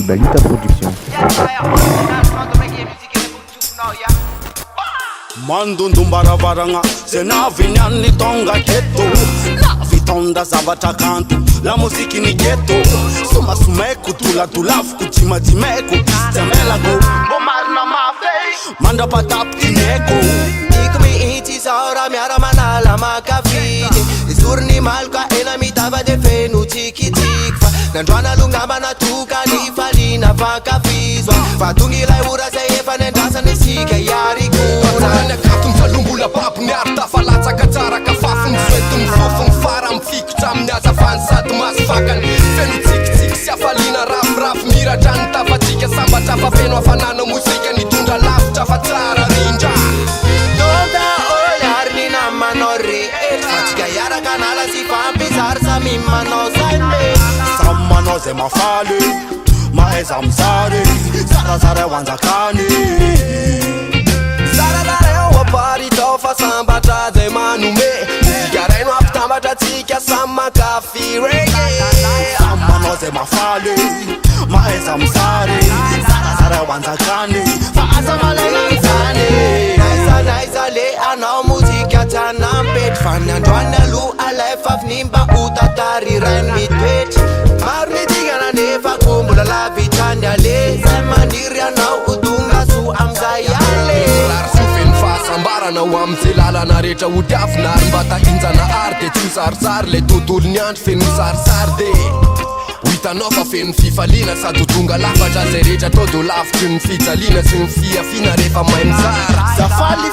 Balita Production. Mandundumbarabaraga se navinyani tonga keto navitonda zavatra kanto la muziki ni geto sumasumeko tulatulafu kutimatimeku temelako bomarina mafe mandapataptineko Iti saura miara manala makafiti Zurni malka ena mitava de fenu tiki tikfa Nandwana lungamba na tuka ni falina fakafizwa Fatungi lai ura se efa nendasa nesika yari kuna Nanya katum falumbula papu miarta falatsa katsara kafafu Mswetu mfufu mfara mfikuta mnyaza fansatu masfakan Fenu tiki tiki siafalina raf raf mira janta fatika samba tafa fenu afanano musika ni tunda lafu tafa tsara rinja Fatigayara kanala si fampisar sa mimano sande samanoze mafale maeza mzare zarazare wanzakane Zarazare wapari tofa samba taze manume Zigareno aftamba tatika sama kafi reggae samanoze mafale maeza mzare zarazare wanzakane faasa malela mzane Naisa le anau muzika tana pet Fanandwana lu alef afnimba utatari ren mitwet Marmi tigana nefa kumbula la vitanya le Zemandiri anau udunga su amzayale Lar sufin fasambara na wamzilala na recha udafnar Mbata inza na arte tusarsar le tutulnyant fin sarsar de Uitanofa fin fifalina sa tutunga lafa jazereja todo laftin fitalina sin fia fina refa maimzara Safali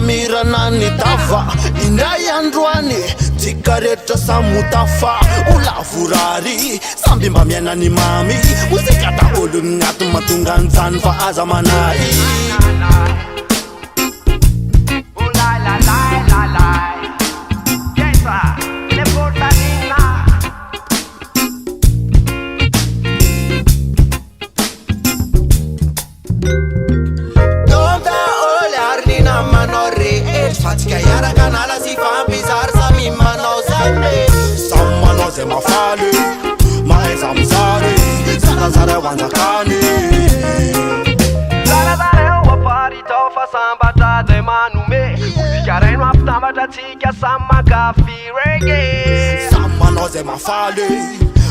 mira nani tafa inayandwani tikareto samutafa ulavurari sambimba miena ni mami usikata olungatu matunganzan fa azamanai Fatigayara kanala si fampisar sa mimano sande samanoze mafale maeza mzare zarazare wanzakane Zarazare wapari tofa samba taze manume Zigareno aftamba tatika sama kafi reggae samanoze mafale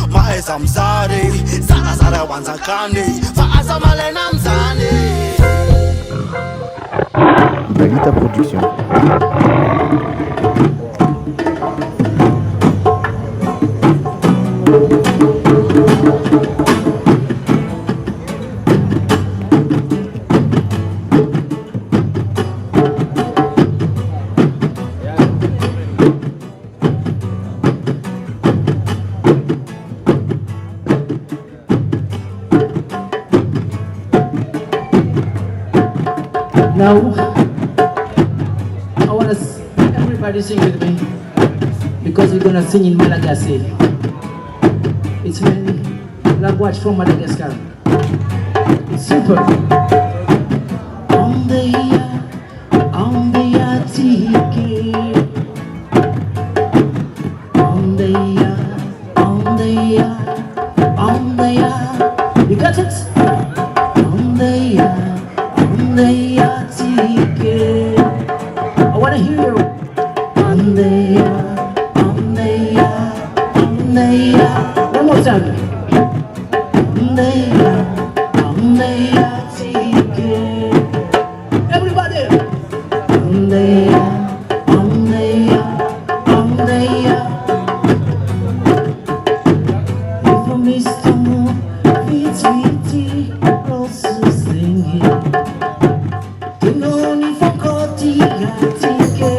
maeza mzare zarazare wanzakane faasa malela mzane Balita Production. Now, I want everybody sing with me because we're gonna sing in Malagasy. It's mainly language from Madagascar. It's simple. On the atike. On the you got it? On the atike. I wanna hear you. On the one more time. On the atike. Everybody. On the if I miss the moon, it's sweetie, also singing. You know if I got the atike.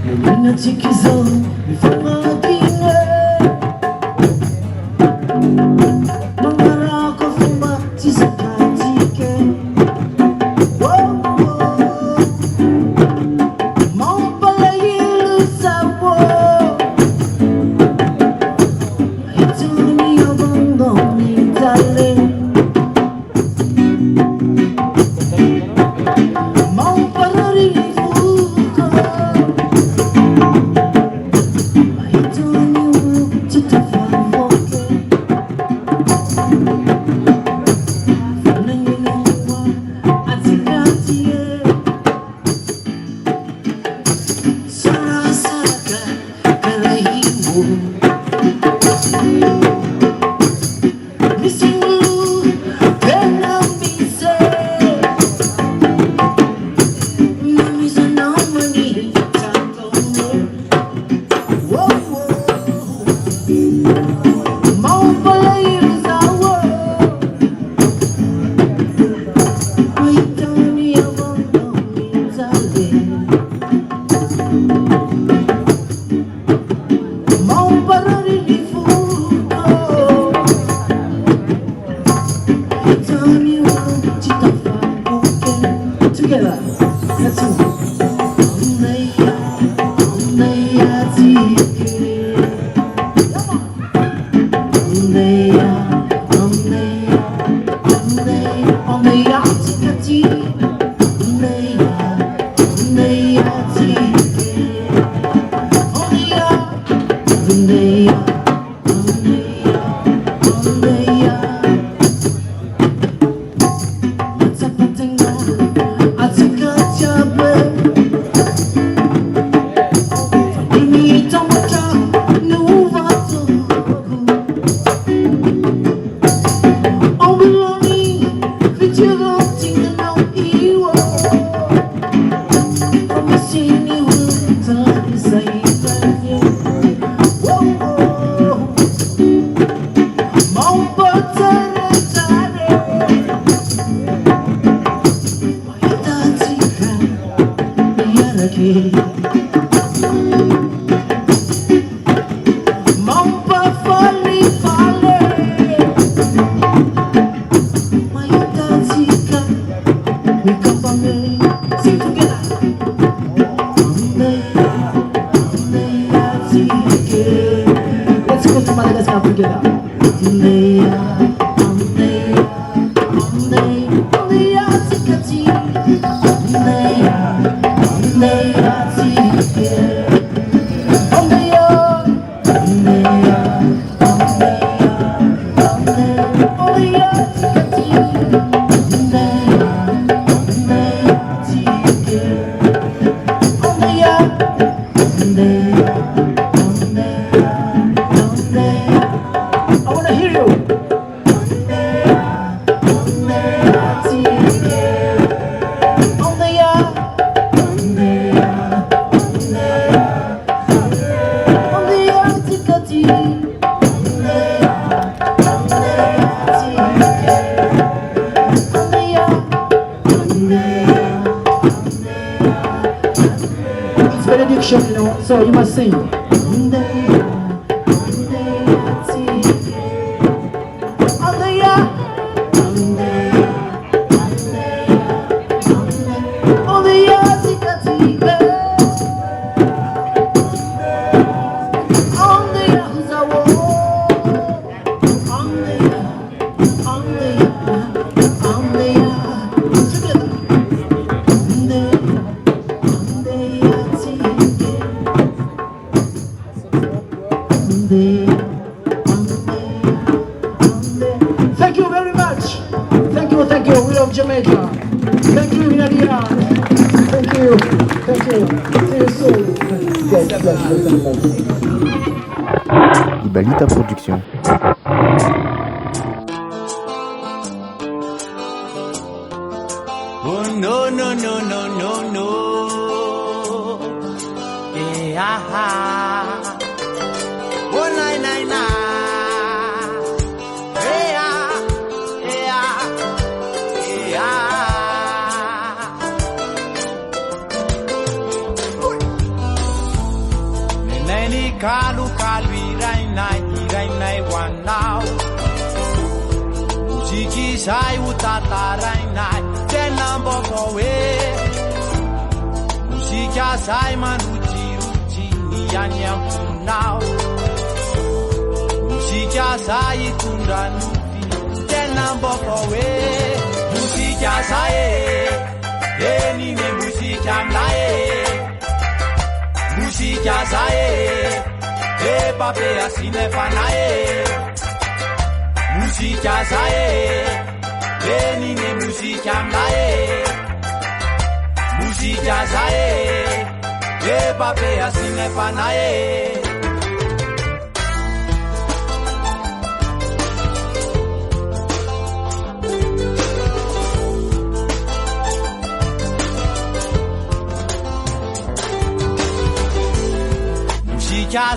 You mean the tick is on before my dinner. Missing you, then I'll be sad. Memories are not money, time goes on. Whoa, whoa. More players are world. We don't need a means I live. More parole di fuoco. Tell me what you don't find okay. Together, let's sing. Let's go to Madagascar together. I wanna hear you. It's benediction, you know, so you must sing. Thank you very much. Thank you. We love Jamaica. Thank you, Nadia. Thank you. See you soon. Yes. Ibalita Production. Oh no. Yeah. Oh na. Yeah. Neni kalu irai nai one now. Musiki sai utata rai nai. Tenambo kowe. Musika sai manuchi nianyam now. Musika sai tunda nufi. Tenambo kowe. Musika sai. Eni ne musika mlae. Musika sai. E pape asine panae. Musika sai. Eni ne musika mlae. Musika sai. E pape asine panae.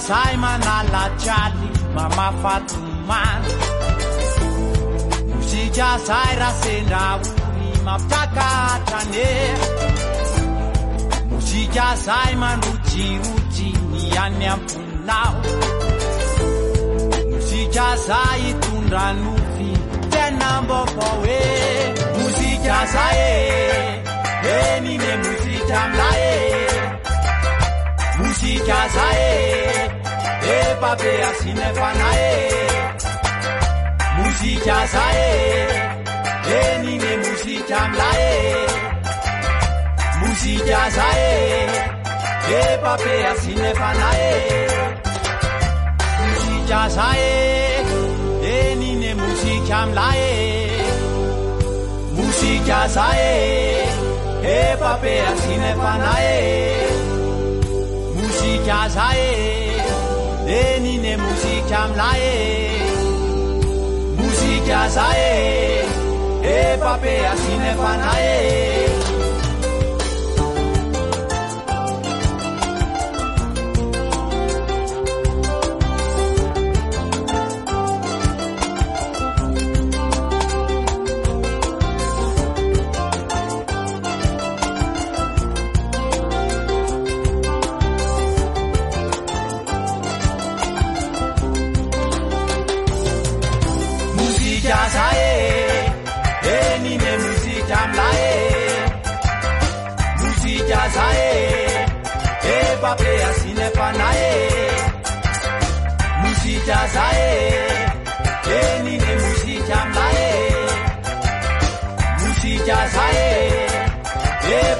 Simon alla Charlie, Mama Fatuman. Musika Saira Senda Uri, Maptaka Tane. Musika Simon Uchi Uchi, Nianya Punao. Musika Sai Tunda Nufi, Tenambo Powe. Musika Sai, Eni ne Musika Mlae. Musika Sai. Pape asine fanae Musika sae Eni ne musika mlae Musika sae Pape asine fanae Musika sae Eni ne musika mlae Musika sae Pape asine fanae Musika sae Eni ne musika mlae Musika sae Pape asine fanae Pape asine fanae Musika sae Eni ne musika mlae Musika sae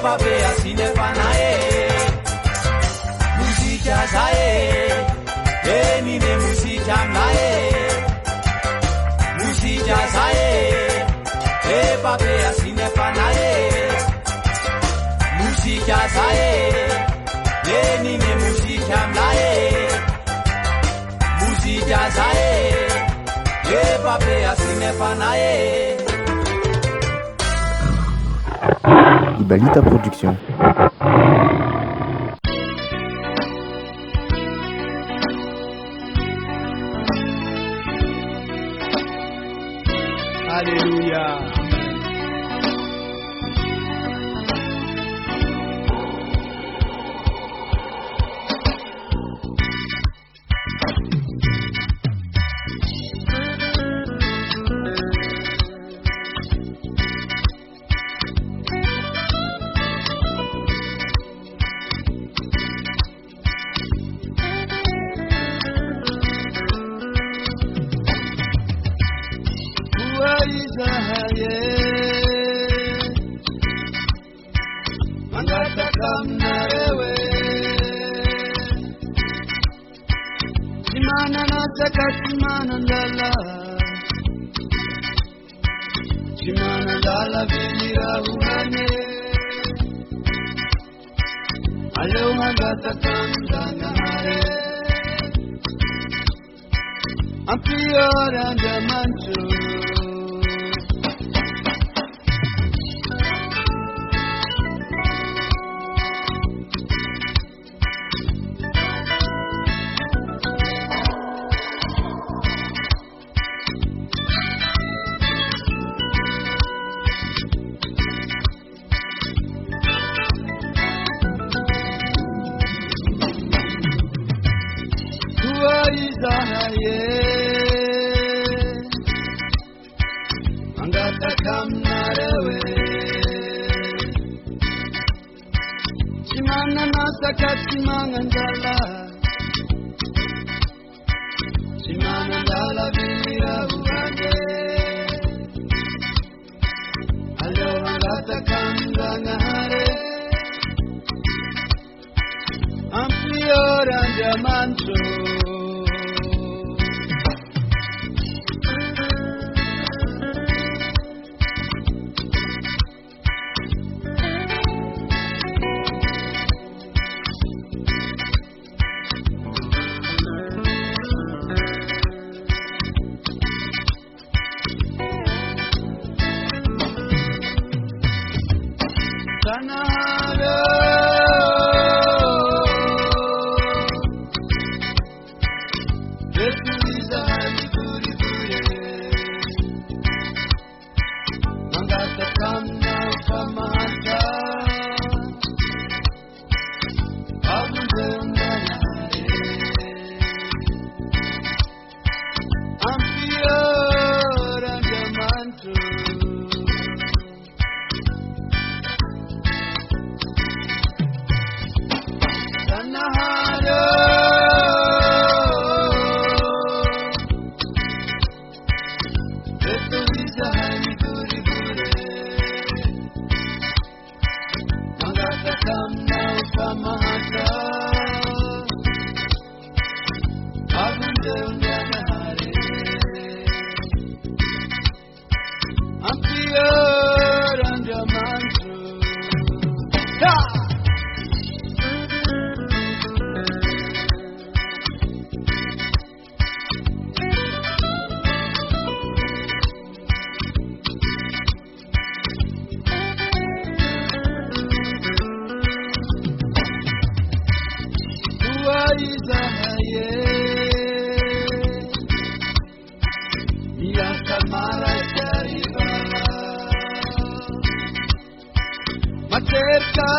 Pape asine fanae Musika sae Eni ne musika mlae Musika sae Pape asine fanae Musika sae Eni ne musika mlae Musika sae Pape asine fanae Ibalita Production. Alléluia.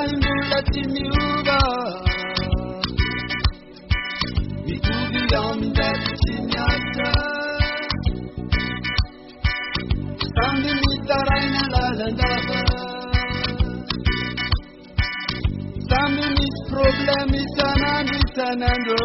himula timiuba Mikubi yamda chinyata Sambi mitaraina lalandaba Sambi mit problemi sanando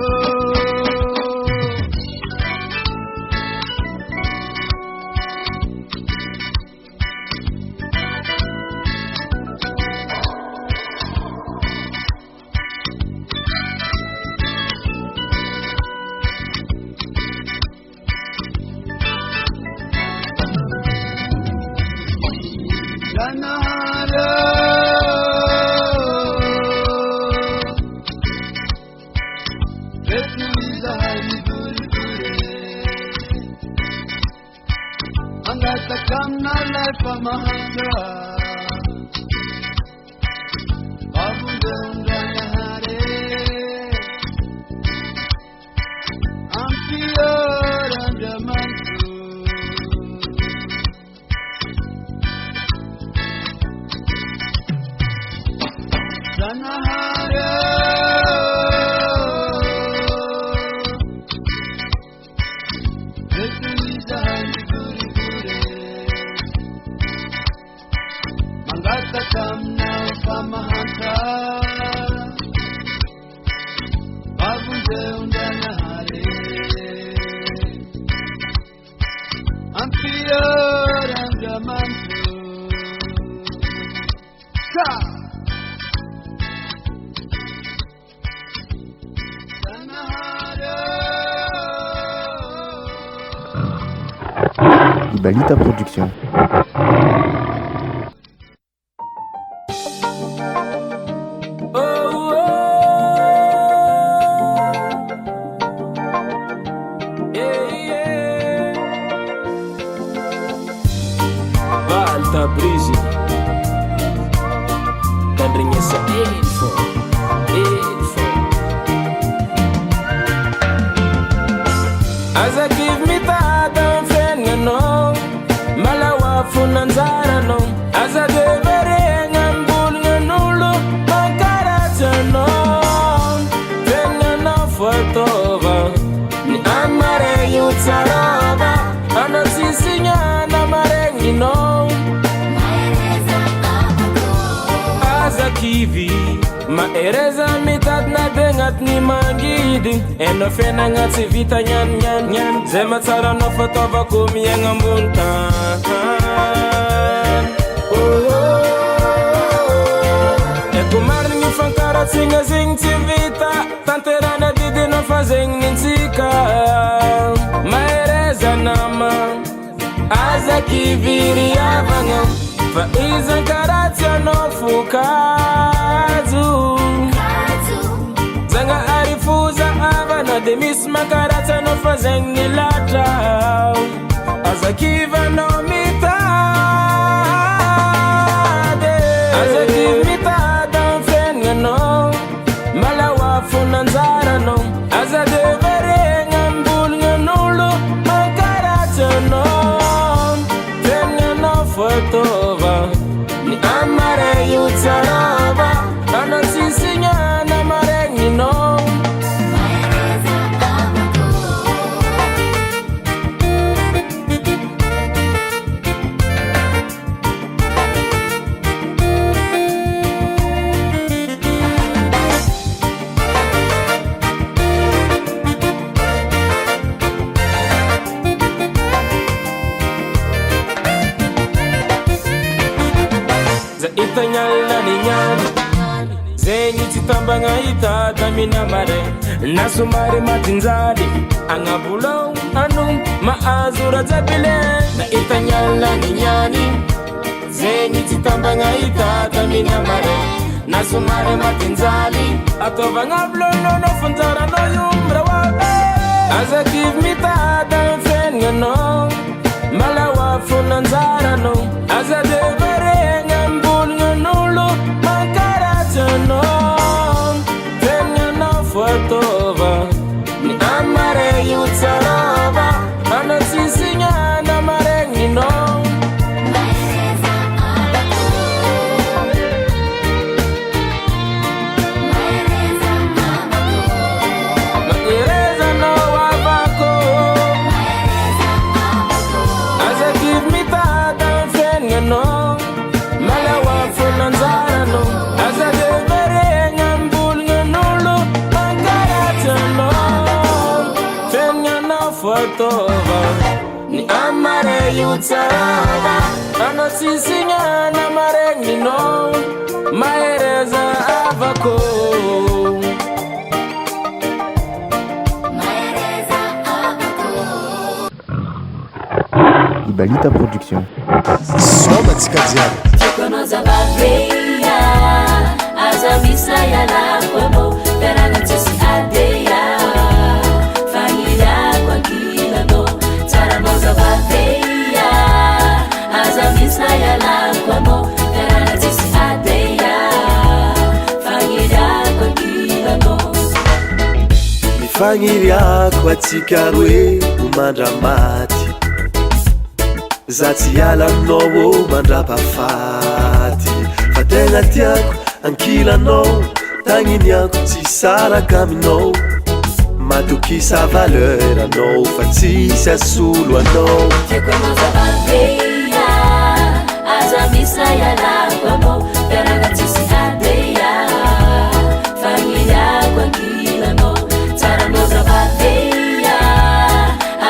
Ibalita Production. Balta Brisi Tandrinha essa info As I give me that I'm friend no Malawa funanzara no As I devere ngambul nganulu Makarata no Friend no fortova Ni amare yutsarova Ano sisinya na marengi no Aza kivi Maereza mitad na dengat ni mangidi Eno fena ngat si vita nyan nyan nyan Zema tsara no fotova kumia ngambunta Eko marni fankara singa zing si vita Tanterana didi no fazeng ninsika Maereza nama Aza kiviri avanga Faiza karatia no fukazu Zanga arifuza avana Demis makaratia no fazeng nilata Aza kiva no mitade Aza kiv mitade mfenga no Malawa funanzara no Aza devere ngambul nganulu Makaratia no Fenga no fotova Ni amare yutsarova Ano sisinya na marengi no Itanyala ni nyani Zenyi titambanga itata minamare Nasumari matinzadi Angabulo anu maazura zabile Na itanyala ni nyani Zenyi titambanga itata minamare Nasumari matinzadi Atova ngablo no funzara no yumbra wabe Aza give me tata mfenga no Malawa funanzara no Aza devere ngambul nganulu Makarata no Fenga no fotova Ni amare yutsarova Ano sisinya na marengi no fotova ni amare yutsara ano sisinya na marengi no maereza avako Ibalita Production. Soma tsikajana Konoza baveya azamisa yana kwemo Verana tisi adeya Fanyida kwa kila no Taramoza baveya azamisa yana kwemo Verana tisi adeya Fanyida kwa kila no Mifangiria kwa tikaroe umandra mati Zaty ala aminao mandrapafady fa tegna tiako ankilanao tagniniako tsy saraka aminao matokisa valeur anao fa tsisy asolo anao Konoza baveya azamisa yana kwemo Verana tisi adeya Fanyida kwa kila no Taramoza baveya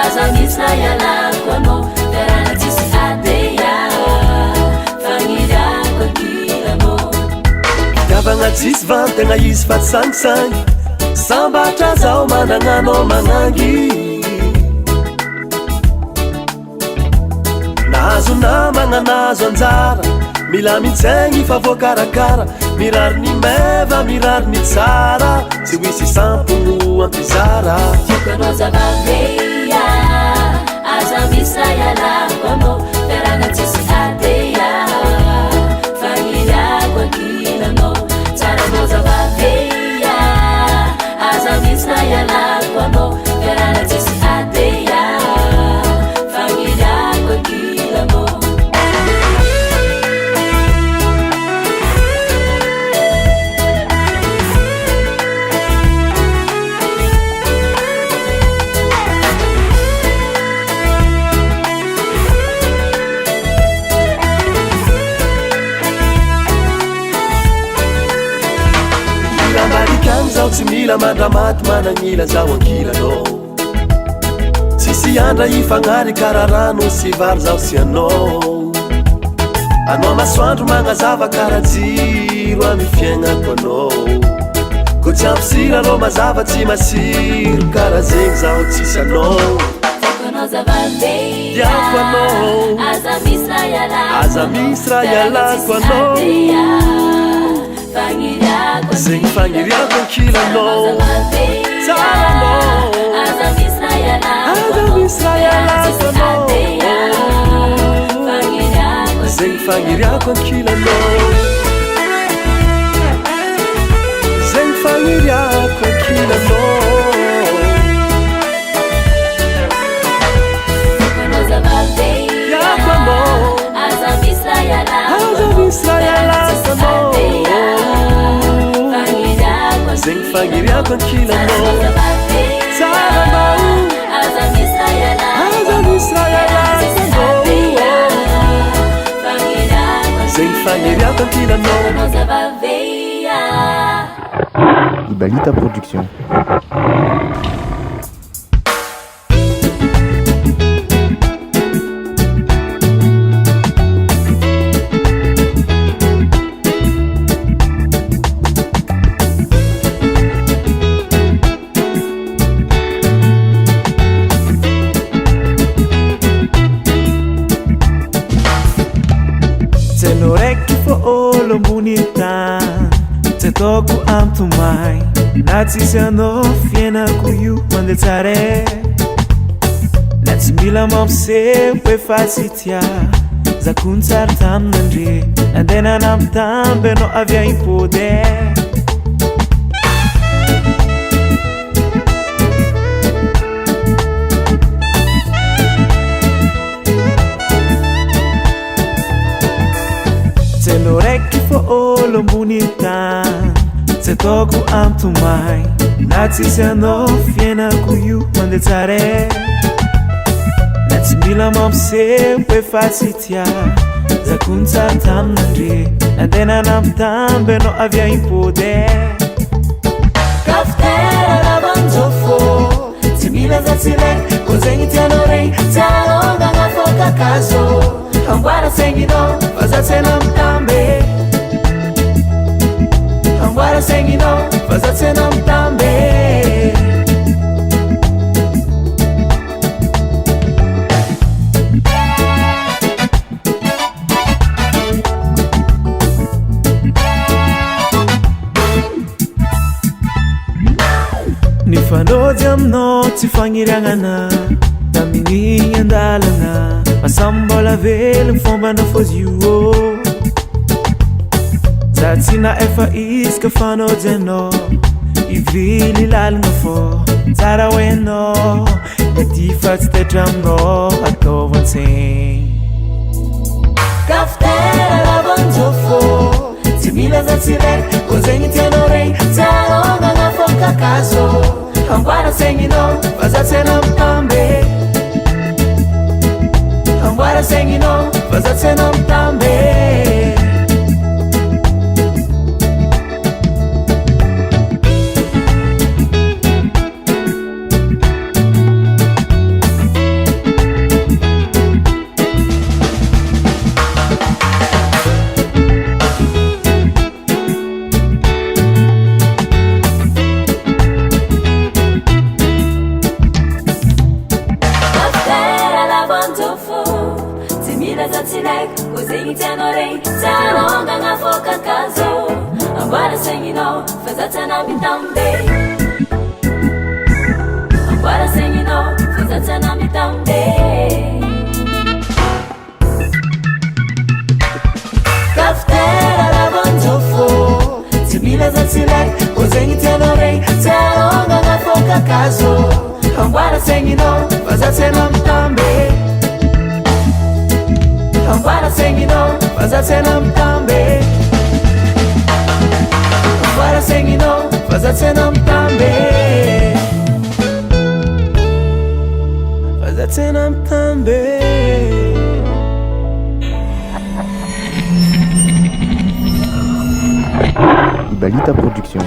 azamisa yana kwemo Verana tisi adeya Fanyida kwa kila no Gavagna tsisy vantegna izy fa tsy sangisangy sambatra zao managnanao manangy nahazo namagna nazo anjara mila mintsaigny fa voakarakara mirary ny meva mirary ny tsara tsy hoisy sampogno ampizara Konoza baveya azamisa yana kwemo Verana tisi adeya Fanyida kwa kila no Taramoza baveya azamisa yana kwemo Verana tisi adeya Fanyida kwa kila no Marikany zao tsy mila mandramaty managnila zao ankilanao tsisy andra ifagnary kara rano sy vary zao sy anao anao masoandro magnazava kara jiro amy fiaignako anao ko tsy ampysira anao mazava tsy masiro kara zegny zao tsisy anao Konoza baveya Diako anao azamisa yana azamisy raha ialako anao zegny fagniriako ankilanao tsara anao azamisy raha ialako anao zegny fagniriako ankilanao zegny fagniriako ankilanao Diako anao azamisy raha ialako anao zegny fagniriako ankilanao tsara anao azamisy raha ialako anao zegny fagniriako ankilanao Ibalita Production. Tenoreky fo olo ambony tany tsy ataoko antomay na tsisy anao fiainako io mandeha tsara na tsy mila mampiseho efa tsy tia zakony tsara tamin'andre nandeha nanambitamby anao avy aimpody Telo raiky fo olo ambony tany tsy ataoko antomay na tsisy anao fiainako io mandeha tsara na tsy mila mampiseho efa tsy tia zakony tsara tamin'andre nandeha nanambitamby anao avy aimpody Kaftera lavanjofo tsy mila za tsilek kozegny tianao regny tsaronga agnafoka kazo amboara segninao fazatsena mitambe amboara segninao fazatsena mitambe Nifanody aminao tsy fagniriagnana tamin'ny andalana masambola velogny fombana fozy io za tsy na efa isaka fanody anao ivily lalagna fô tsara ho hainao mety fa tsy taitra aminao ataova an-tsaigny kafitera lavanjofô tsy mila za tsiraiky koa zegny tianao regny tsaronga agnafoka kazo amboara segninao fazatsena mitambe amboara segninao fazatsena mitambe Balita Production.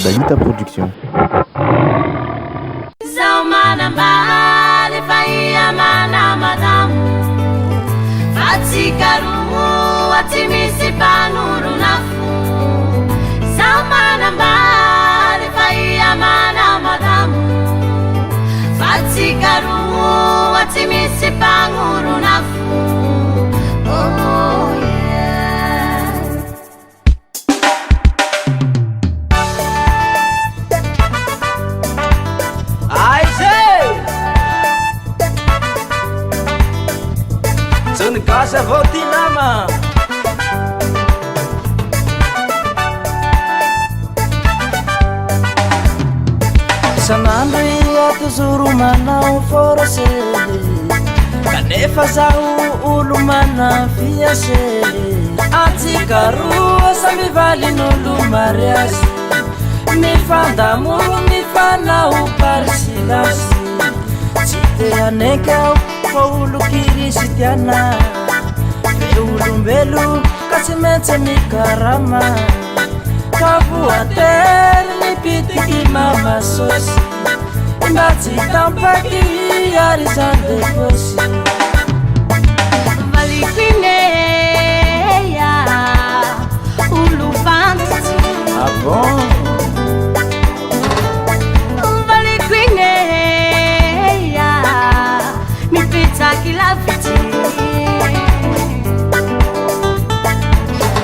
Balita Production. Zaumanambali faia mana madamu Fatikaru atimisi panuru nafu Zaumanambali faia mana madamu Fatikaru atimisi panuru nafu Oh yeah Casa Votinama Sanandro iato zuru manao forosele Kanefa zaho olo mana fiasele Atsika roa samy valin'olo mariasy Mifandamoro mifanao parisilasy Tsy te anenky aho fa olo kirisy tiana Olombelo ka tsy maintsy mikarama Ka voatery nipitiky mamasosy Mba tsy tampaky ary zany dekosy Valiko ineya olo fantatsy Ah bon? Valiko ineya mipetsaky lavitsy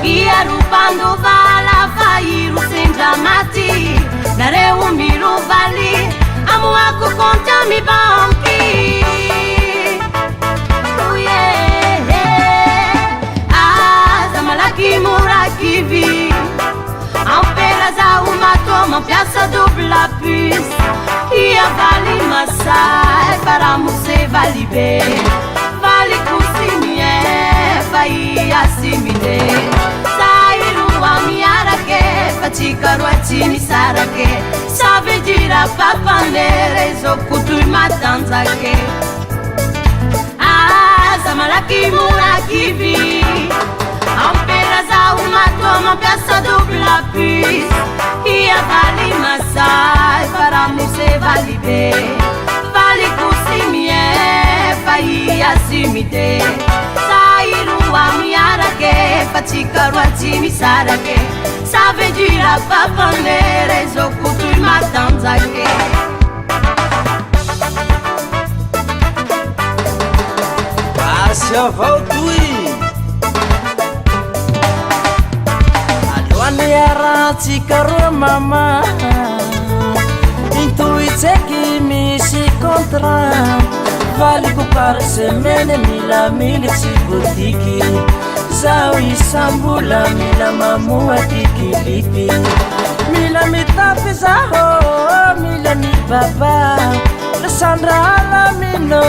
Iarupando vala fairu sendramati Nareu miru vali Amo aku konta mi banki Oh yeah Zamalaki murakivi Ampera za uma toma piazza dupla pis Ia vali masai Para muse vali be Vali kusimie Vai asimile Fatikaro atini sarake Sabe dira papanere Zokutui matanzake Zamalaki murakivi Ampera za uma toma Piazza dupla pis Ia vali masai Para muse vali be Vali kusimie Vai asimite Sairu amiarake Fatikaro atini sarake Sabe dira papanere Zokutui matanzake Asia vautui Aloani aratsika roa mama Intuitseki misy contrat Valiko par semaine mila militsy botiki Zao isambola mila mamoa kikilipi Mila mitapi zaho, mila mibaba Lasandra alamino,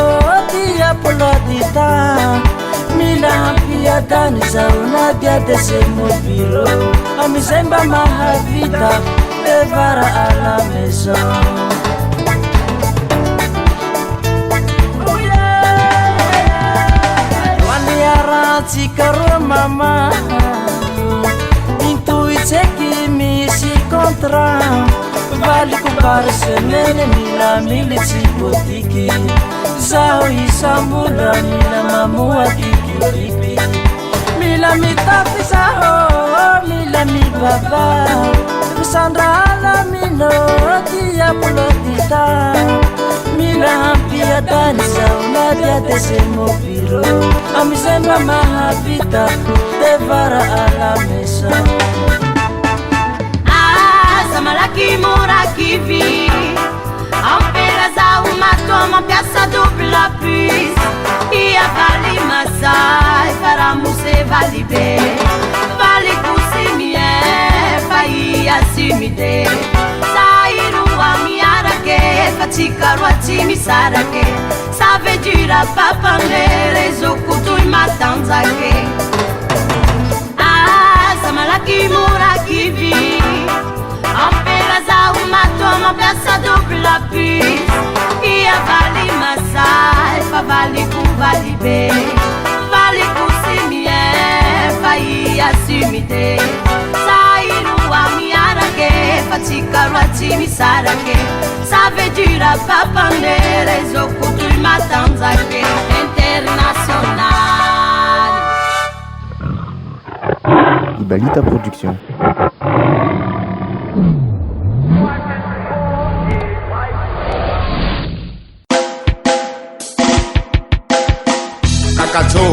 dia polodita Mila hampiadani zao na dia desemo biro Amizemba mahavita, devara ala maison Tsika roa mama Intuitseki misy contrat Valiko par semaine mila militsy botiki Zaho isambola mila mamoa kikilipi Mila mitapi zaho, mila mibaba Sandra alamino, dia polotita Mila hampiadani zao na dia desemo biro Amizemba mahavita, devara ala maison Zamalaki murakivi Ampera za uma toma Piazza dupla pis sarake savedira papangere zokutu imatanzake samalaki murakivi ampera za umatoma pesa dupla pis ia vali masai fa vali kuvalibe vali kusimie fai asimite sairu amiarake fatika ratimi sarake savedira papandere zokutu imatanzake international Ibalita Production. Kakato.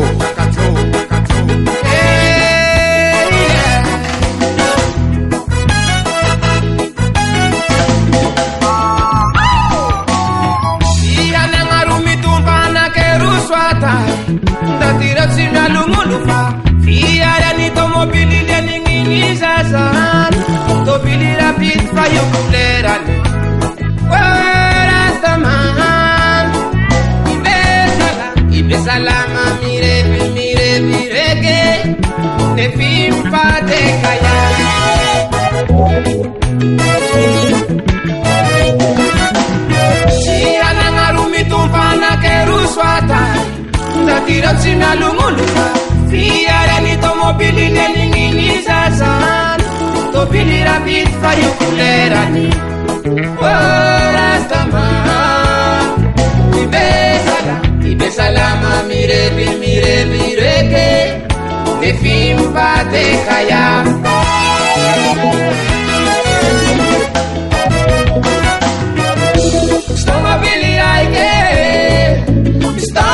Tobili rapid fayo kulerani Rastaman Ibesalama mireke Ne fimpa de kaya Siana ngarumi tumpana keruswata Tatira tsina lumulufa Fiara ni tomobili neningini sasan Tobili rapid fayo kulerani Rastaman Ibesalama mireke Ne fimpa de kaya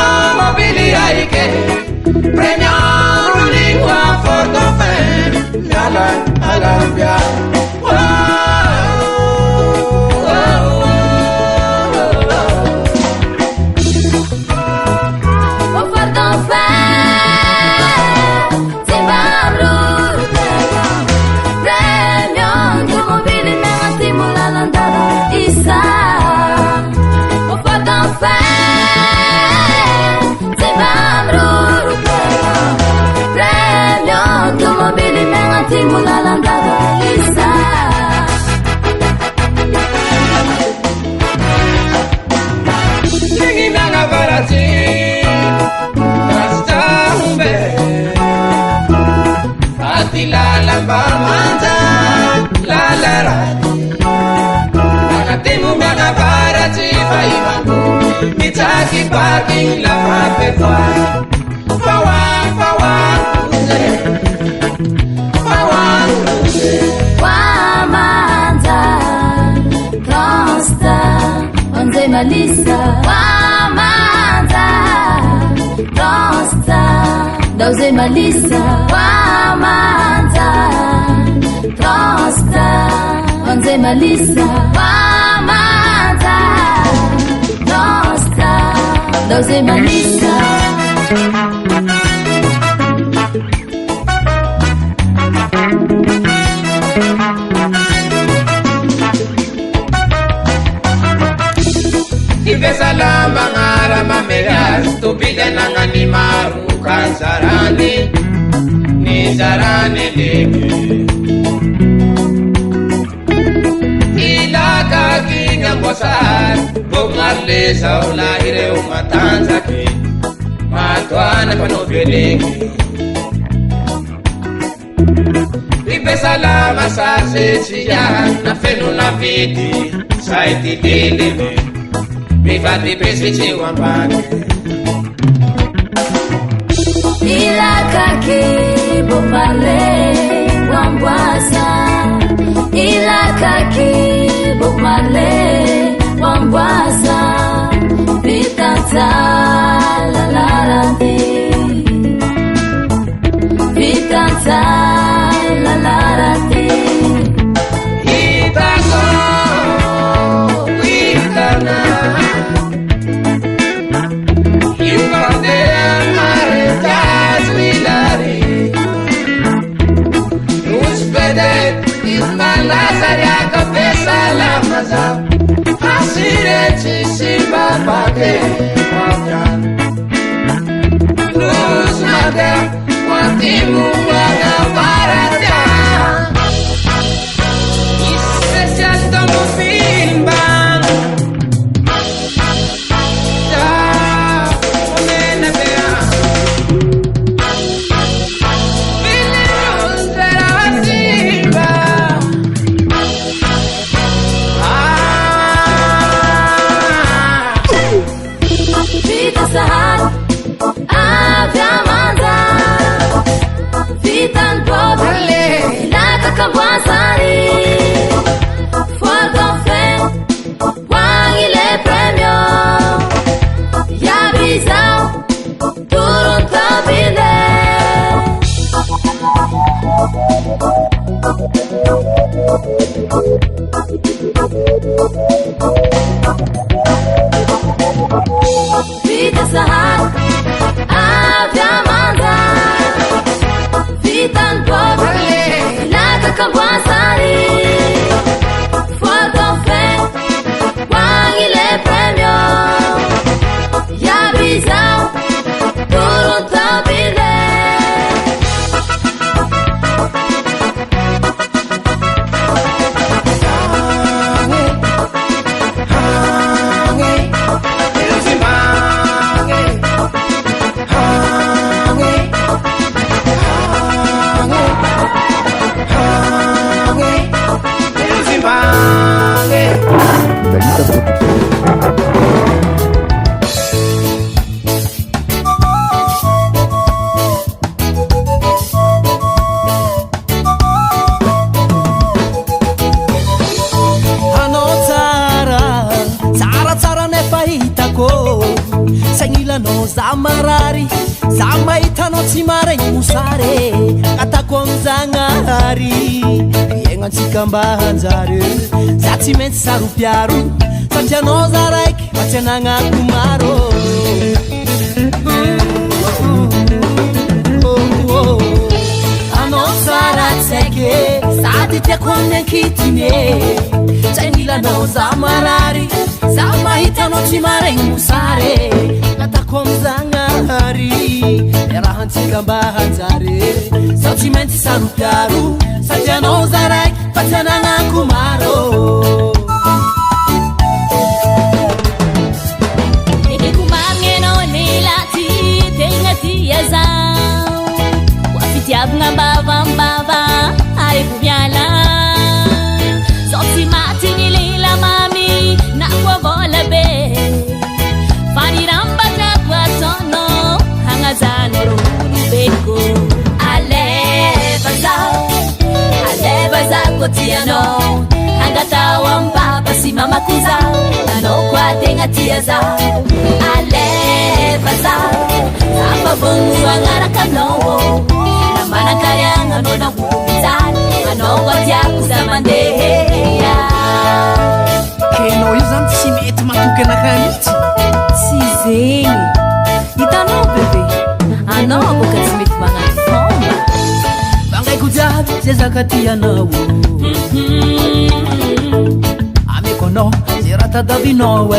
Stomobili aike Premio lingua Fordofen Alambia Mitaki parking la pape Wamanda Costa Onze Malisa Wamanda Costa Doze Malisa Wamanda Costa Onze Malisa Wamanda Costa Doze Malisa Ibesalama ngara mameras Tubida nangani maru kanzarani Nizarani leke Ilaka kinga mbosar Bungarle saula hire umatanzaki Matwana panobeleke Ibesalama sase siya Na fenu na viti Saiti dilime Mi fatti pesici wampake Ilakaki bopale wambwasa Ilakaki bopale wambwasa Vitata la la la di Vitata la la la di Itako Itana Mbahanjare Zati menti saru piaru Satya no zaraik Matya nanga kumaro Ano sarat seke Sati tia kone kitine Chainila no zamarari Zamahita no chimareng musare Kata komzangari Erahan chika mbahanjare Zati menti saru piaru Satya no zaraik Patananga kumaro Eke kumangeno nilati Tengati yazao Wafitiabnga mbava Are kubyala Zoti mati nilila mami Na kwa bola be Faniramba takwa tono Hangazano ruru beko Ale bazao Zako tiano Angatawa mbaba si mama kuza Nano kwa tenga tia za Ale bazao Sapa bungu angara kanowo Namana kayanga no na wumizan Ano watia kuzamandeya Keno izan simeti matuke na kaniti Si zengi Itano bebe Ano buka simeti mga fomba Bangay kujad Zezakatia nawo Amikono Zirata dabinowe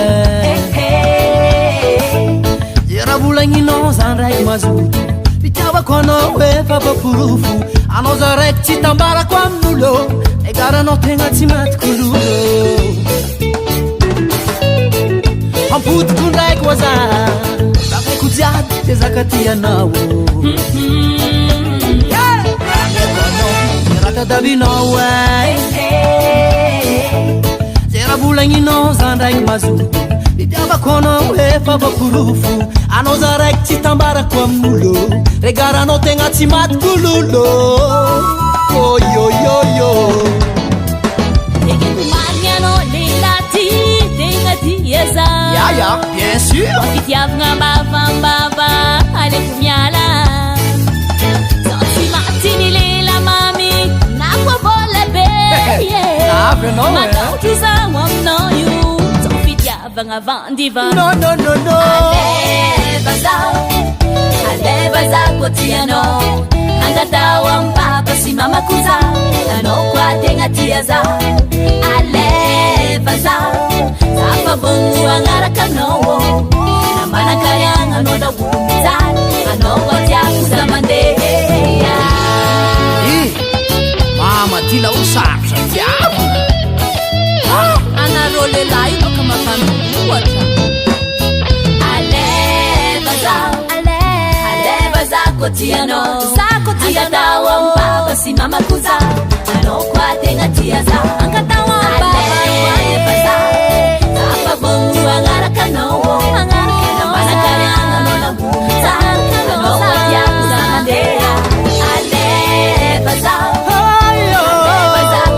Zira bulangino Zanrek mazu Bitawa kono we Papa purufu Ano zarek chitambara kwa mnulo Egara no tenga timat kululo Amput kunrek waza Bangay kujad Zezakatia nawo Dabino way Zera bulangino zanrek mazu Bidaba kono we Papa purufu Ano zarek chitambara kwa mulo Regara no tenga timat kululo Oh yo yo yo Eke kumanya no lilati Tenga tieza Ya, bien sûr Wakitiabnga mbava Ale kumyala Zoti mati nilila mami Makautuza wamnoyu Zofitya vanga vandiva No Ale bazako tiano Angatawa mbaba si mama kuza Nano kwa tenga tiaza Ale bazao Sapa bungu angara kanowo zako tiano angatawa mpapa simama kuza anokwate ngatiaza angatawa alebaza apa bongu angarakano manakarianga nona buza anokwate kuzandea alebaza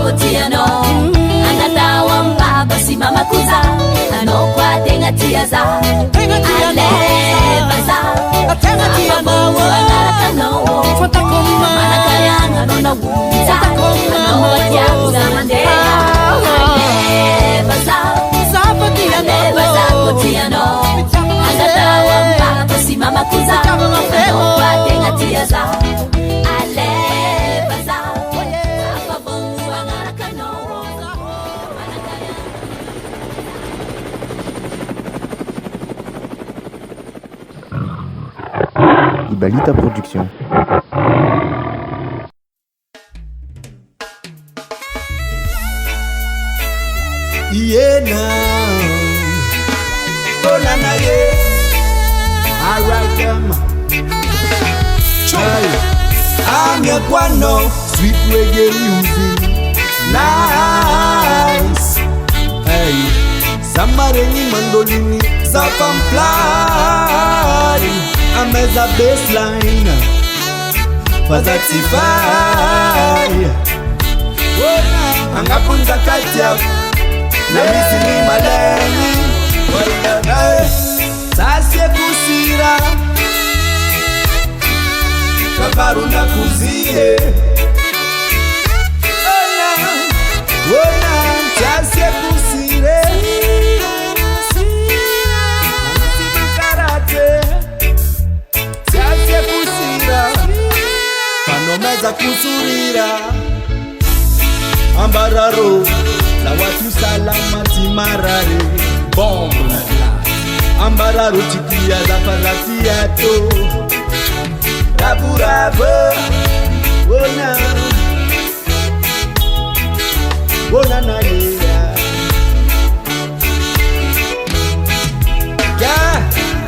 kotiano angatawa mpapa simama kuza anokwate ngatiaza alebaza apa bongu angarakano manakarianga nona buza anokwate kuzandea alebaza kotiano angatawa mpapa simama kuza anokwate ngatiaza alebaza apa bongu angarakano Ibalita Production. Yeah, now. Oh, na na, yeah. I write them. Hey, I'm your guano, sweet reggae music. Nice. Hey, somebody mandolini, zapam fly. I'm as a bassline. Fazatify. Angapunza katia. Na misi ni maleni Sasye kusira Kavaru na kuzie Ona Sasye kusire Namisi karate Sasye kusira Panomeza kusurira Ambararo la watu salama timarare bombe ambararo chikia za falasiato raburabo ona na yeah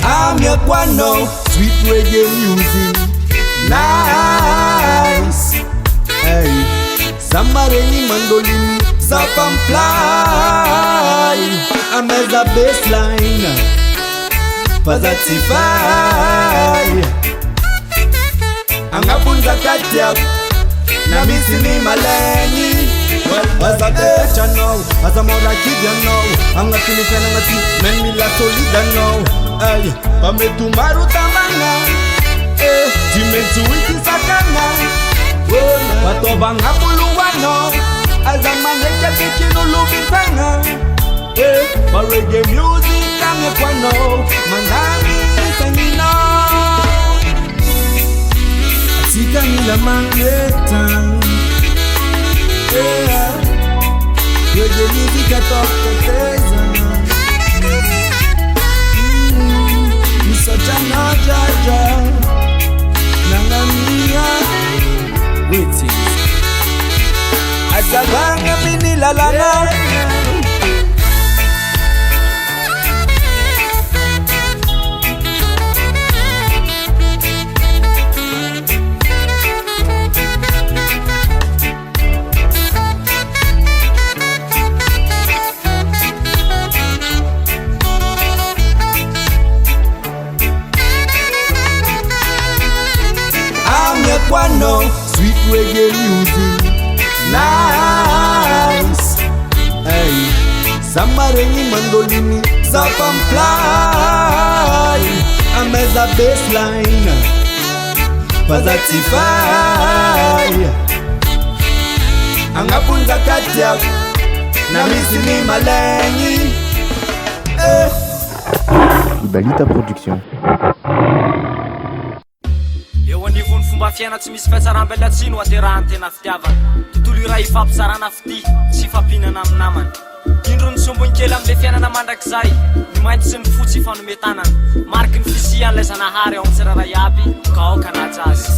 I'm your guano sweet reggae music nice hey Samareni mandolini Zapam fly I'm as a bassline Fazatify Angabunza katia Na misi ni maleni As a teacher now As a mother kid you know I'm not feeling ngati Men mi la solida now Ay Pame tumaru tamana Jimentu wiki sakana Watoba ngabuluwano As a man like a bitch no looking fanga for reggae music I'm a guano Mandami sangina Sika nila mangleta Reggae music at top the teza Misocha na jaja Nangamia Waiting Azabanga mini la la la I'm your guano, sweet reggae music nice hey Samareni mandolini zapam fly I'm as a bassline Fazatify Angapunza katia Na misi ni maleni Ibalita Production. Anivony fomba fiaina tsy misy fiatsaram-belatsino aterahan'ny tena fitiavana tontolo iray ifampizarana fity tsy ifampihinana amin'ny namany indro ny sombony kely amin'le fiainana mandrakizay ny mainty sy ny fotsy ifanometanana mariky ny fisian'ilay zanahary ao amin'ny tsiraray aby ka aoka naja azy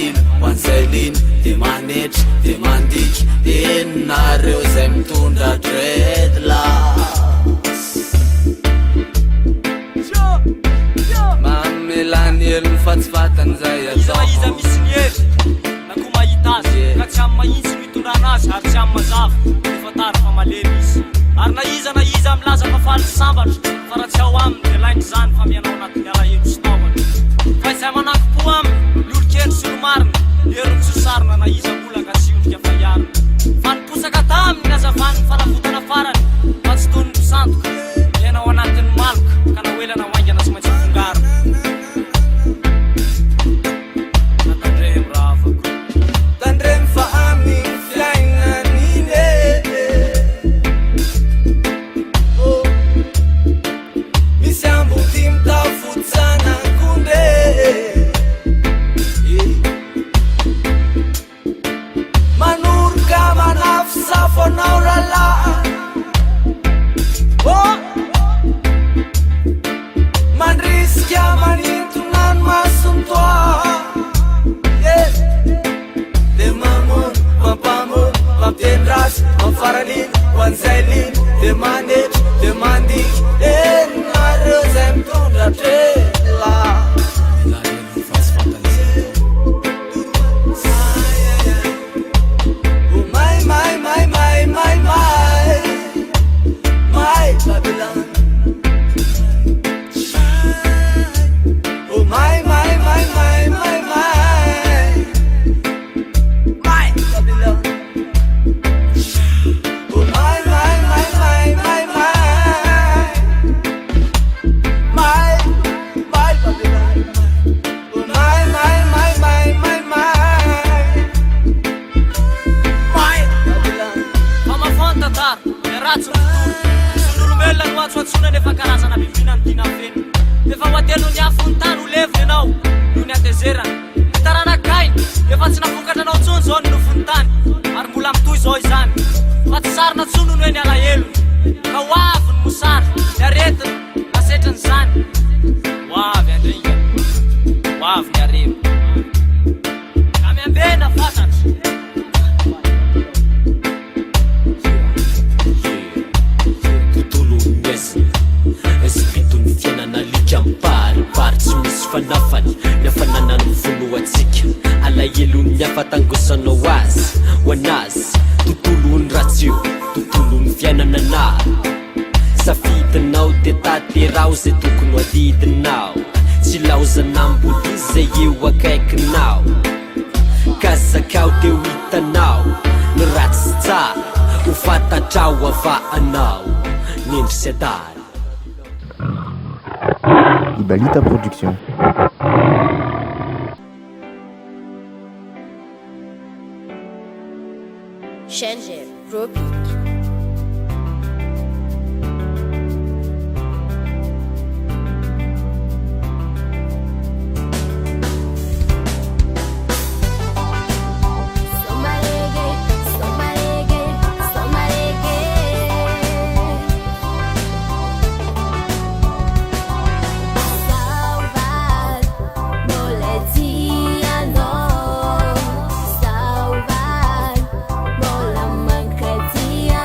lina hoan'izay lina de manetry de mandiky enonareo zay mitondra dreadlocks mamelany hely mifatsifatany zay atao izy misy ny hery na koa mahita azy ka tsy amin'ny mahitsy mitondra anazy ary tsy amin'ny mazava efa tara fa malery izy ary na iza milaza fa faly sambatra fa raha tsy ao aminy de lainy zany fa mianao anatin'ny alahelo sy taoany fa izay mananky-po aminy ny olo-kely sy olo-marina heriny sosarina na iza mbola ka tsy ondrika fa hiarina fa niposaka taminy ny azavany ny fanavotana farany fa tsy tony misandoka mianao anatin'ny maloka ka na hoelana hoaingana sy maintsy fongarina natandremy raha avako tandremy fa amin'ny fiainan'iny misy amboty mitafotsana konde manoroka manafosafo anao lala mandrisika manintona ny masontoa de mamono mampamono mampiendrasy mamfaralina hoan'izay lina de manetry de mandiky enonareo zay mitondra trela my Babylon. Oh my Babylon. Oh my Babylon. Oh my Babylon. Mama fonta tar, ratsy olombelona no atsoatsona nefa karazana bibina midina feno efa hoatelo ny afony tany ho levy ianao no ny atezerana taranakainy efa tsy navokatra anao tsony zao ny nofony tany ary mbola mitoy zao izany fa tsy sarina tsono no hoe ny alahelo ka hoavy ny mosary ny aretina asetrany zany hoavy andringa hoavy ny aremo ka miambena fantatry esipitony fiainanalika miparipary tsy misy fanafany ny afananany mivonoatsika alahelony afatangosanao azy ho anazy tontolony ratsio tontolony fiainananao safidinao de taterao zay tokony ho adidinao tsy laozanambolizy zay eo akaikinao kazakao de ho hitanao ny ratsy tsara ho fantatrao avaanao nendry sy adary Ibalita Production. Changer, Robic. Salvar, mola mancatia.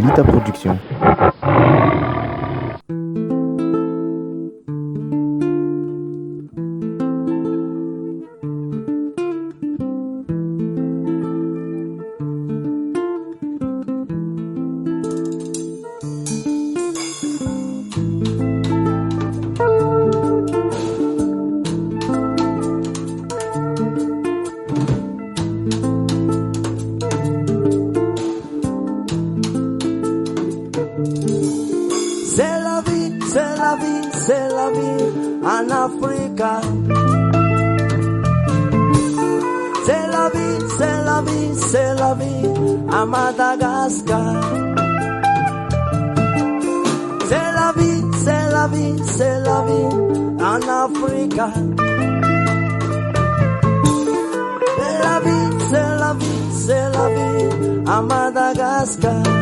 Balita Production. C'est la vie en Afrique. C'est la vie, c'est la vie, c'est la vie à Madagascar. C'est la vie, c'est la vie, c'est la vie en Afrique. C'est la vie, c'est la vie, c'est la vie à Madagascar.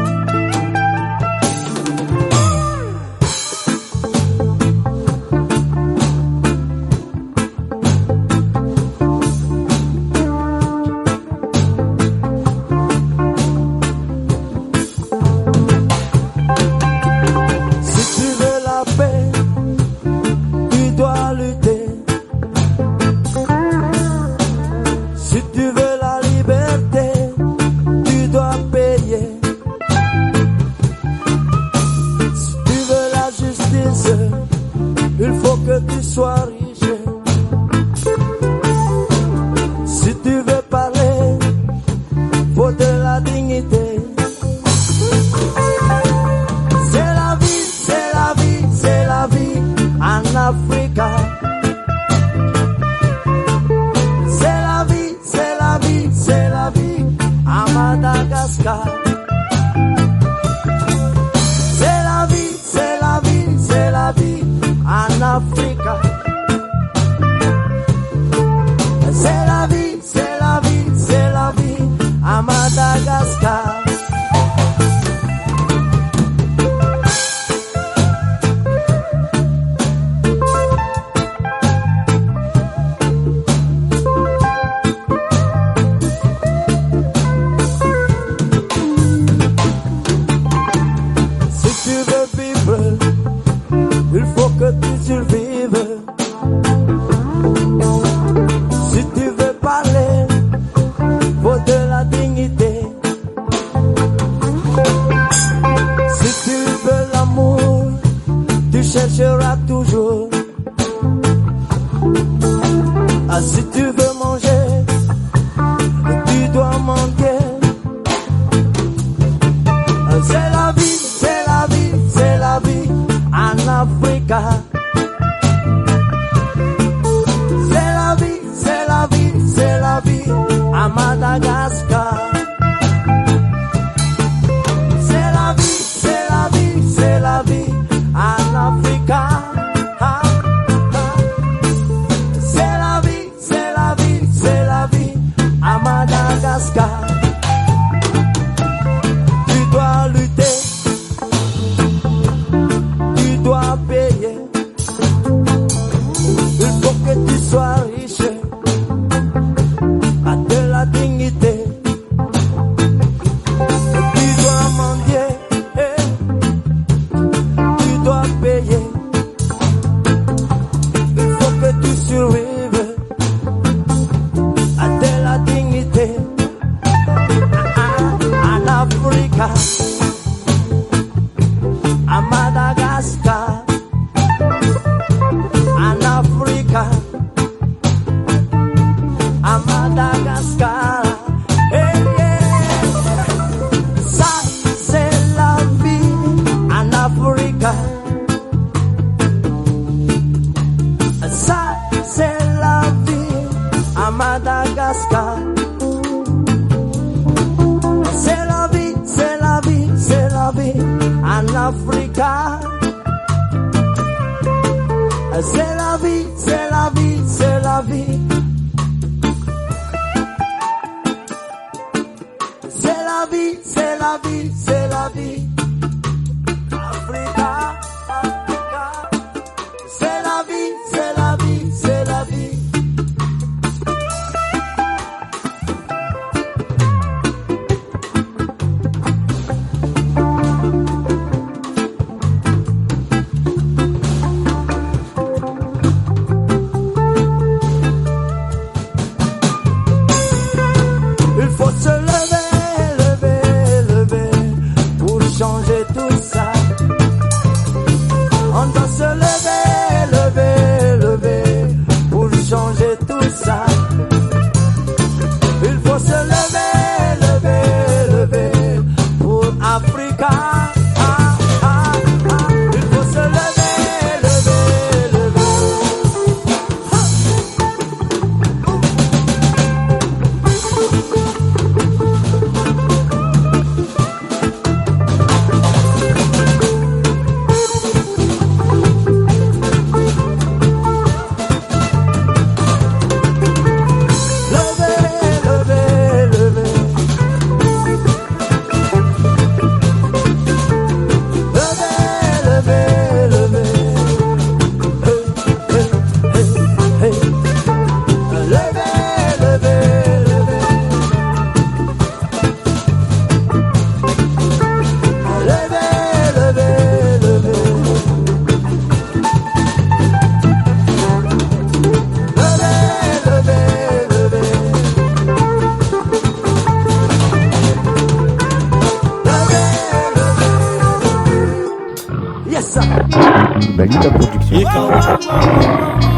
Balita Production.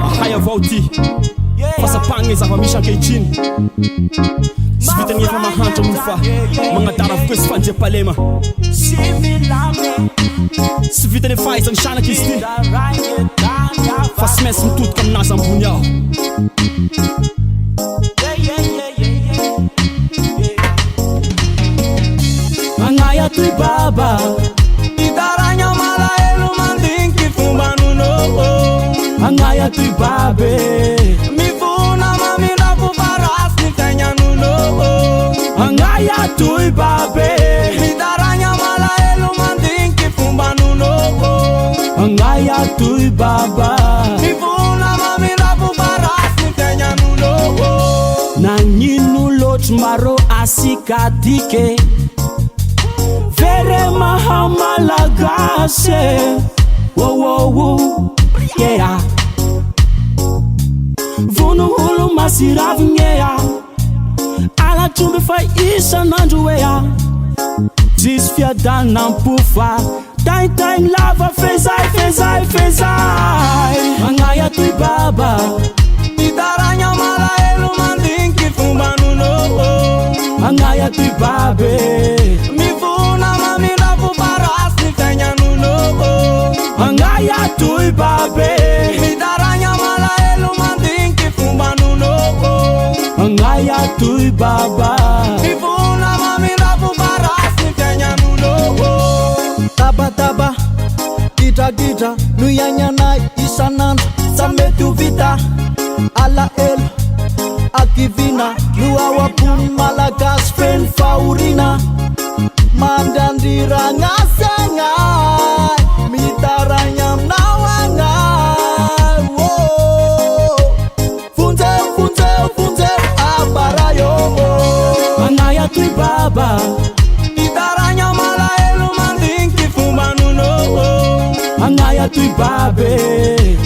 Ahaya avao ty fasapagna zava-misy ankehitriny sy vitany efa mahantra mo fa magnadara avokoa sy fanjepalema sy vitany fahaizany sanaky izy ty fa sy maintsy mitotoka aminazy ambony aho Angaya toy baba Itaranya malaelo mandinki fumbanuno Angaya toy babe Mifuna mamira puparas ni kanyanuno Angaya toy babe Itaranya malaelo mandinki fumbanuno Angaya toy baba Mifuna mamira puparas ni kanyanuno Nanino loatra maro asikadike Vere mahamalagase Wo yeah Vono holo masiravigneya Ala tumbe fa isa nanduweya Jis fiadan nampufa Time lava fezai Angaya tui baba Itaranya malaelo mandinki fumbanuno Angaya tui babe Mifuna mamira puparas ni kanyanuno Angaya tui babe Itaranya malaelo mandinki fumbanuno Angaya tui baba Mifuna mamira puparas ni kanyanuno Taba Gita Nuyanyana isanandro Sametu vita Ala elo Akivina Luawapun malagas fen faurina Mandandira ngasengai Mitaranya mnawangai Funze abarayo Angaya tui baba Itaranya malaelo mandinki fumbanuno Angaya tui babe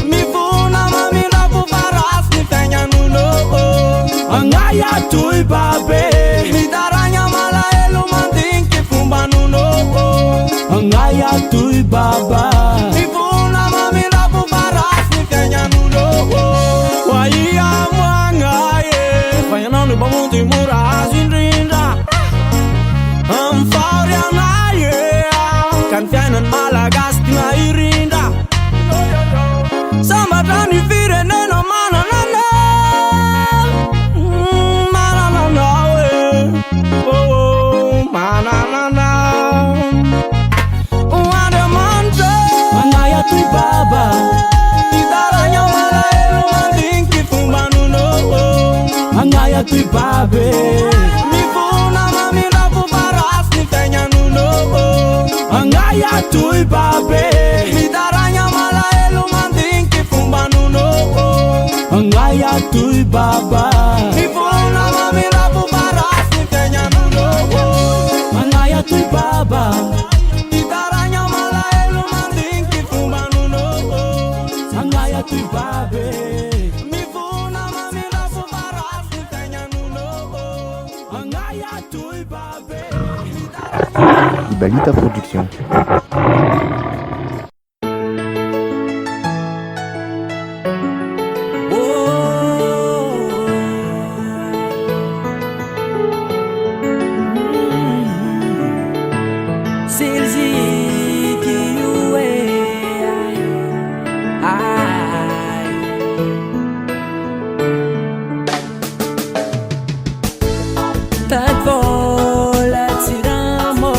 Mifuna mamira puparas ni kanyanuno Angaya tui babe Itaranya malaelo mandinki fumbanuno Angaya tui baba Mifuna mamira puparas ni kanyanuno Waiya mwangaye Fayananu bamuti murazin rinda Amfaria naye Kan fianan malagas tina irinda Sambatani vire neno mananana Mananana mananana Wadamante Angaya tui baba Itaranya malaelo mandinki fumbanuno Angaya tui babe Mifuna mamira puparas ni kanyanuno Angaya tui babe Itaranya malaelo mandinki fumbanuno Angaya tui baba Mifuna mamira puparas ni kanyanuno Angaya tui baba Itaranya malaelo mandinki fumbanuno Angaya tui babe Mifuna mamira puparas ni kanyanuno Angaya tui babe Balita Production. Vola tiramo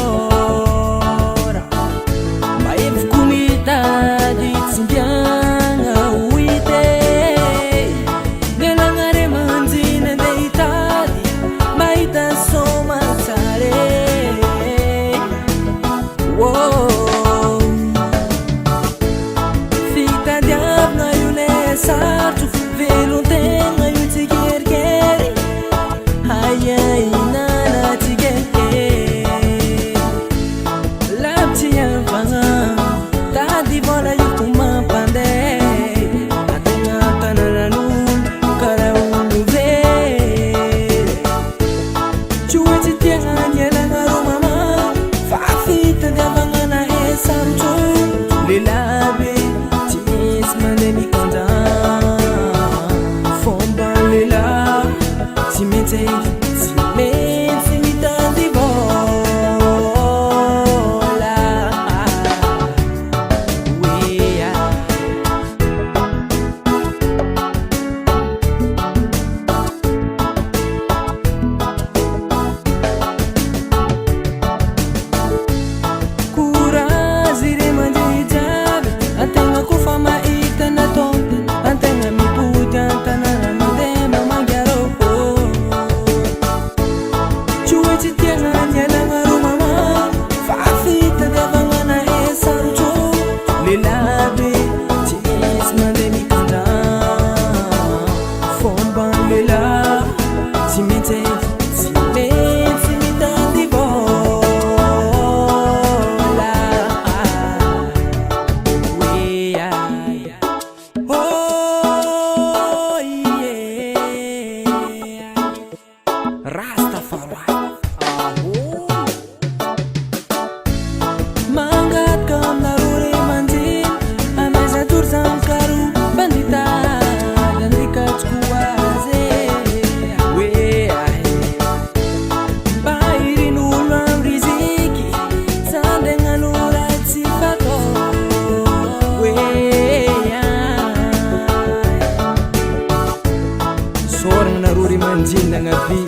magnaby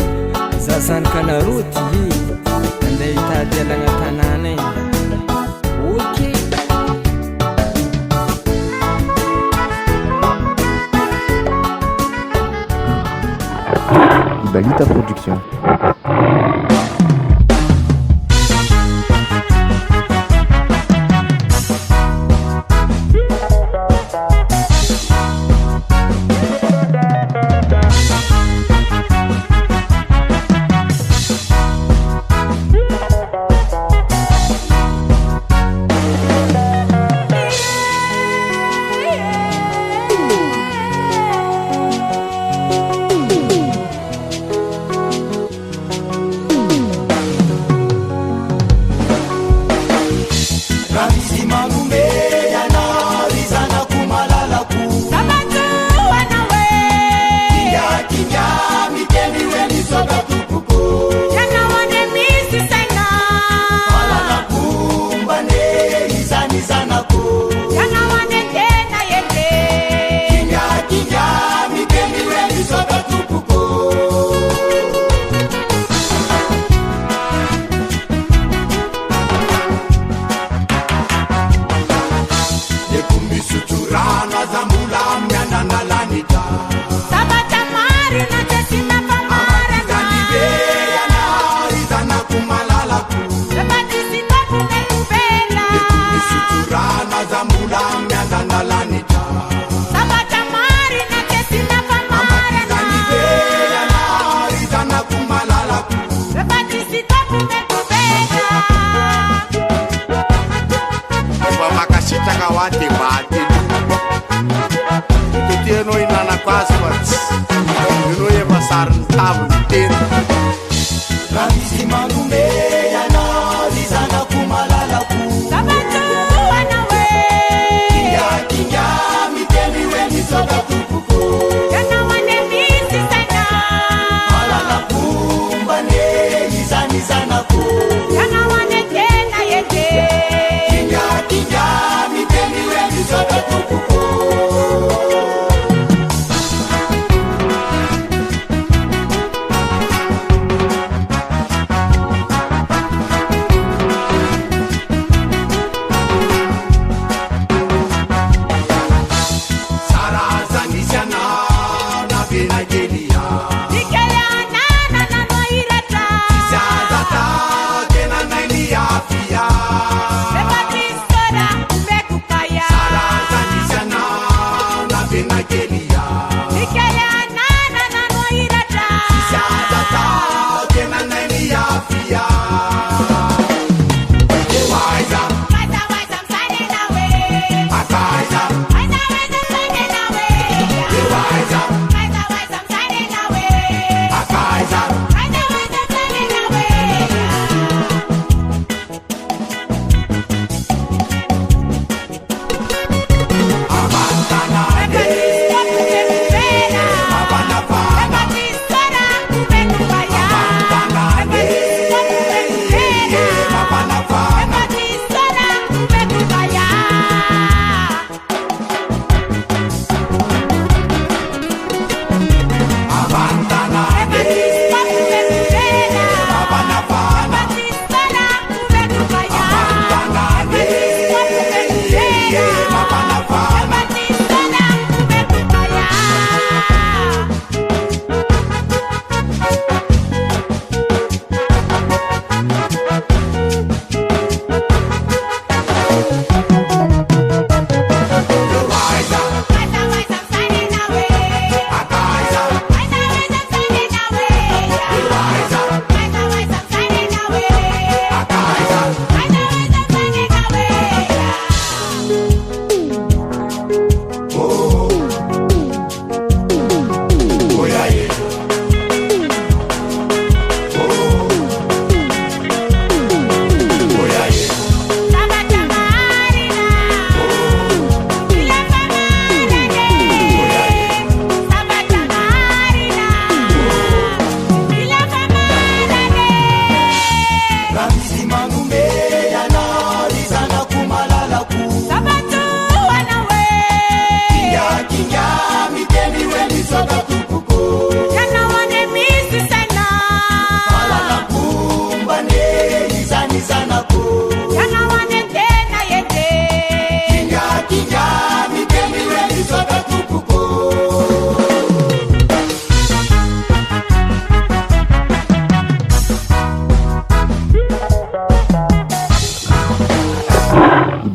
za zanaka naroty andeha hitady alagna tanàna ok. Ibalita Production.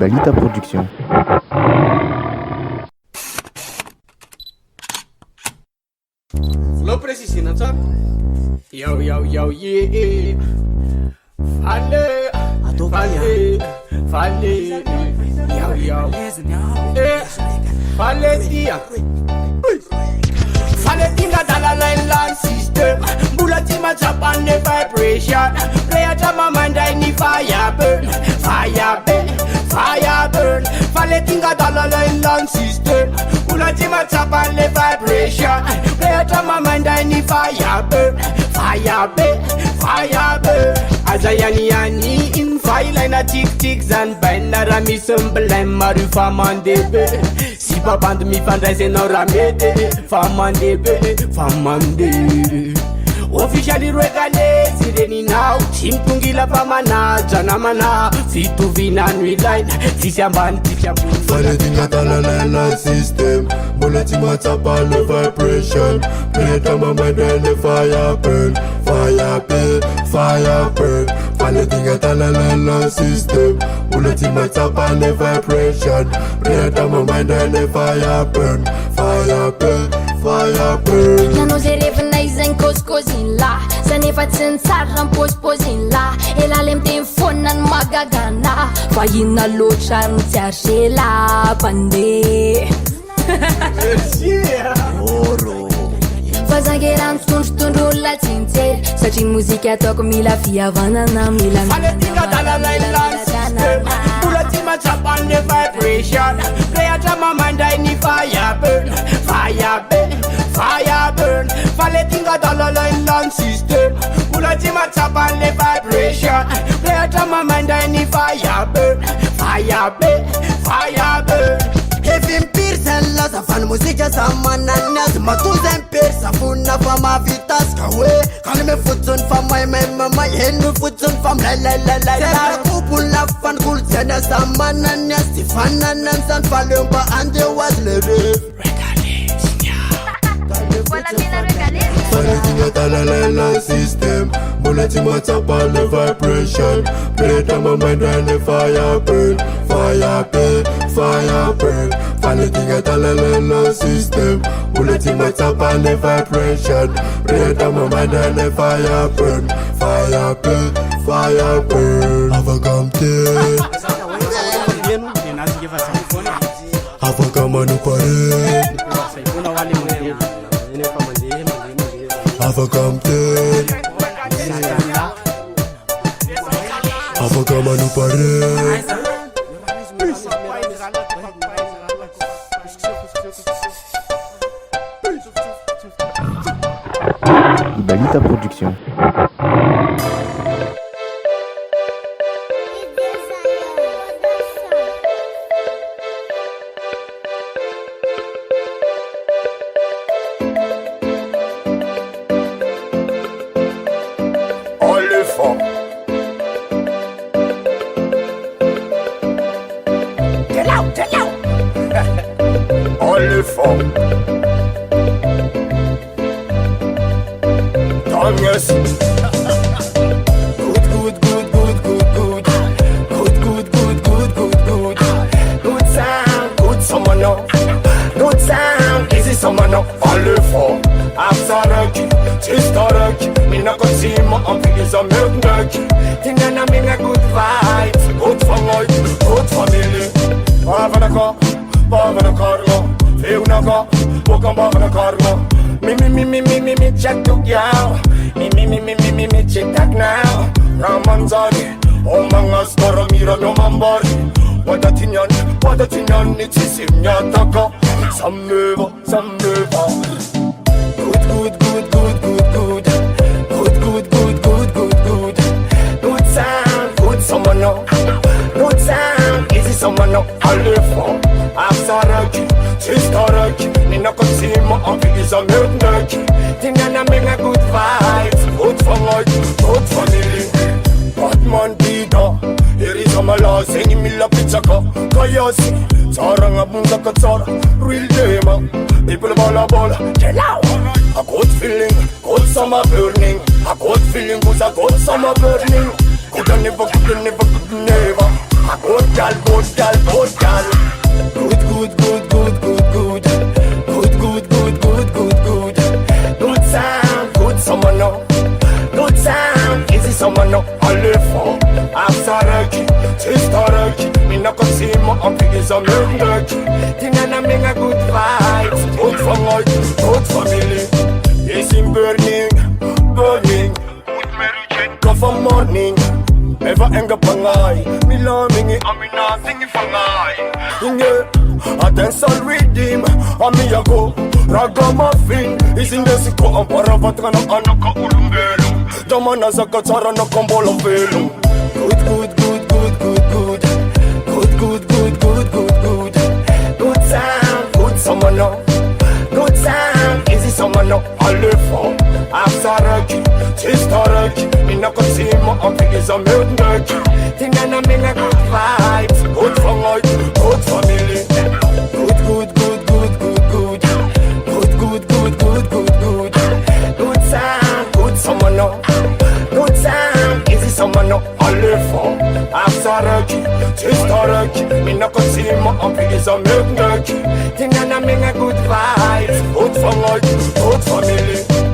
Balita Production. Flow precisina ça. Yo yo yo yeah. Fallait. Yo yo. Fallait dia. Fallait tinga dala line system. Bullet in my chop and the vibration. Play a drum my mind I need fire burn. Fallait tinga dala line system. Bullet in my chop and the vibration. Play a drum my mind I need fire burn. As I yani in fire line a tick and banner mi semblem maru famande. Si papa de mi fandaise no ramede. Famande. Officially regale sireni now. Chimpungila pamana janamana. Fitu vina nui line. Tishamban. Fallait tinga dala line system. Bullet in my top and the vibration. Play it on my mind and the fire burn. Fallait tinga dala line system. Bullet in my top and the vibration. Play it on my mind and the fire burn. Nano zay revina izany cause-causeiny la zany efa tsy nitsara mipôzipôziny la elalemy teny fonany magagana fa inona loatra no tsy arsela mpandeha fa zangerano tondrotondro olona tsintsely satria mozika ataoko mila fihavanana mila on the vibration. Play a drum my mind I need fire burn. Fallait tinga dala line system. Bullet in my top and the vibration. Play a drum my mind I need fire burn. Evim pirsen la safan muzika samananyas matuzem pirsa funna fama vitas kawe kan me futsun fama mama henu futsun fam la sera kupula fan kul sena samananyas tifananan san falumba ande was lere Fallait tinga dala line system. Bullet in my top and the vibration. Play it on my mind and the fire burn. Fallait tinga dala line system. Bullet in my top and the vibration. Play it on my mind and the fire burn. Avakamanu pare. Avakamanu pare. Balita Production. Wadatinyan nitisimnya taka. Sameva. Good sound, good sound, easy someone no. I live for. Afsaraki, sistaraki. Nina konsima is a mutnaki. Tingana menga good vibes, good for life, good family. Batman Dida, here is a mala, singing me la pizzaka. Kayasi, Saranga Bunzaka Tsara, real dema. People bola, chill out. A good feeling, good summer burning. A good feeling was a good summer burning. Could never. Good gal, good gal, good gal. Good, good, good, good, good, good. Good, good, good, good, good, good. Good sound, good summer now. Good sound, easy summer now. I live for Afsaraki, Sistaraki. Me no consume, I'm is a milk. Tingana menga good vibes. Good for my, good family. Yes, in burning, burning. Go for morning. Ever enga pangay. Mila mingi amina singi fangay. Inge, a dance all rhythm. Ami yago, ragamuffin. Isinge siko ang parabat ka ng anak ka ulumbelo. Damana sa katsara na kambolang velo. Good, good, good, good, good, good. Good, good, good, good, good, good. Good sound, good summer now. Good sound, easy summer now. I live for Afsaraki, Sistaraki. Me no consume, I'm is a milk. Tingana menga good vibes. Good for my, good family. Good, good, good, good, good, good. Good, good, good, good, good, good. Good sound, good summer now. Good sound, easy summer now. I live for Afsaraki, Sistaraki. Me no consume, I'm is a milk. Tingana menga good vibes. Good for my, good family.